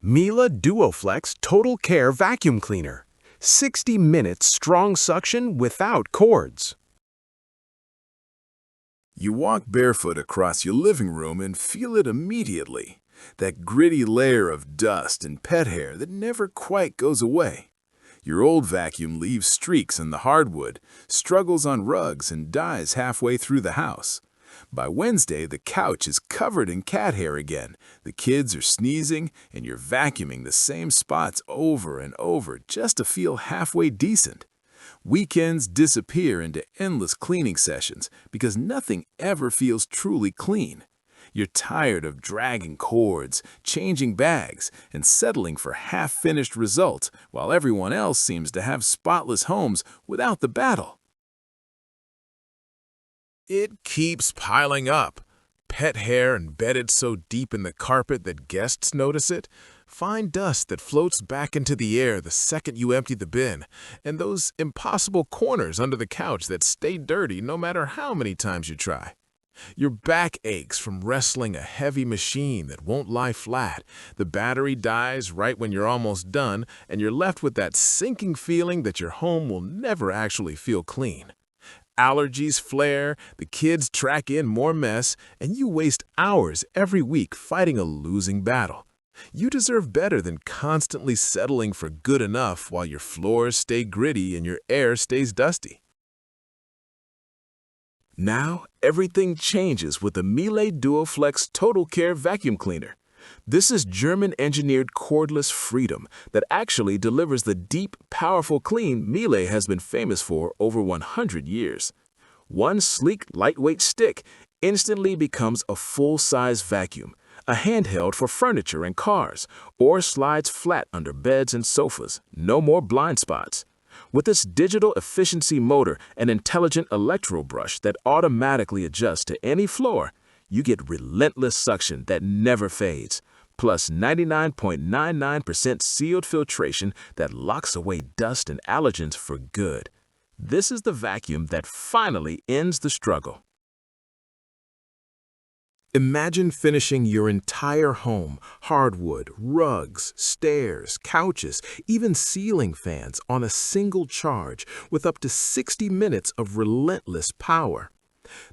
Miele Duoflex Total Care Vacuum Cleaner. 60 minutes strong suction without cords. You walk barefoot across your living room and feel it immediately. That gritty layer of dust and pet hair that never quite goes away. Your old vacuum leaves streaks in the hardwood, struggles on rugs, and dies halfway through the house. By Wednesday, the couch is covered in cat hair again. The kids are sneezing, and you're vacuuming the same spots over and over just to feel halfway decent. Weekends disappear into endless cleaning sessions because nothing ever feels truly clean. You're tired of dragging cords, changing bags, and settling for half-finished results while everyone else seems to have spotless homes without the battle. It keeps piling up. Pet hair embedded so deep in the carpet that guests notice it, fine dust that floats back into the air the second you empty the bin, and those impossible corners under the couch that stay dirty no matter how many times you try. Your back aches from wrestling a heavy machine that won't lie flat, the battery dies right when you're almost done, and you're left with that sinking feeling that your home will never actually feel clean. Allergies flare, the kids track in more mess, and you waste hours every week fighting a losing battle. You deserve better than constantly settling for good enough while your floors stay gritty and your air stays dusty. Now, everything changes with the Miele Duoflex Total Care Vacuum Cleaner. This is German-engineered cordless freedom that actually delivers the deep, powerful clean Miele has been famous for over 100 years. One sleek, lightweight stick instantly becomes a full-size vacuum, a handheld for furniture and cars, or slides flat under beds and sofas. No more blind spots. With its digital efficiency motor and intelligent electro brush that automatically adjusts to any floor, you get relentless suction that never fades, plus 99.99% sealed filtration that locks away dust and allergens for good. This is the vacuum that finally ends the struggle. Imagine finishing your entire home, hardwood, rugs, stairs, couches, even ceiling fans on a single charge with up to 60 minutes of relentless power.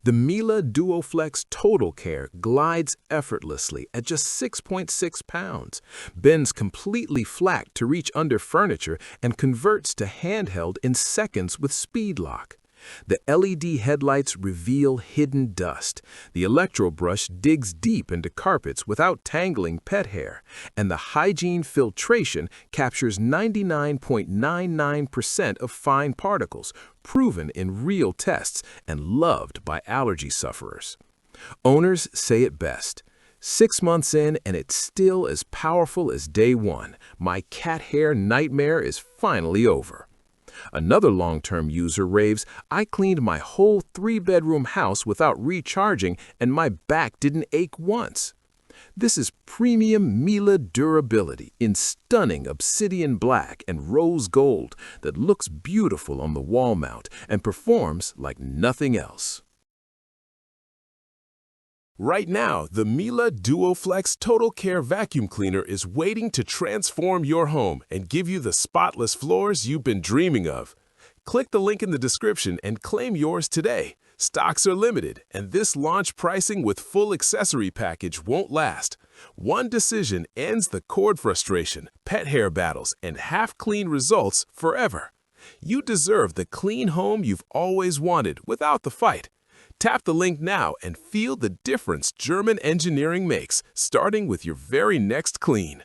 The Miele Duoflex Total Care glides effortlessly at just 6.6 pounds, bends completely flat to reach under furniture, and converts to handheld in seconds with speed lock. The LED headlights reveal hidden dust, the electro brush digs deep into carpets without tangling pet hair, and the hygiene filtration captures 99.99% of fine particles, proven in real tests and loved by allergy sufferers. Owners say it best. 6 months in and it's still as powerful as day one. My cat hair nightmare is finally over. Another long-term user raves, I cleaned my whole 3-bedroom house without recharging and my back didn't ache once. This is premium Miele durability in stunning obsidian black and rose gold that looks beautiful on the wall mount and performs like nothing else. Right now, the Miele Duoflex Total Care Vacuum Cleaner is waiting to transform your home and give you the spotless floors you've been dreaming of. Click the link in the description and claim yours today. Stocks are limited, and this launch pricing with full accessory package won't last. One decision ends the cord frustration, pet hair battles, and half-clean results forever. You deserve the clean home you've always wanted without the fight. Tap the link now and feel the difference German engineering makes, starting with your very next clean.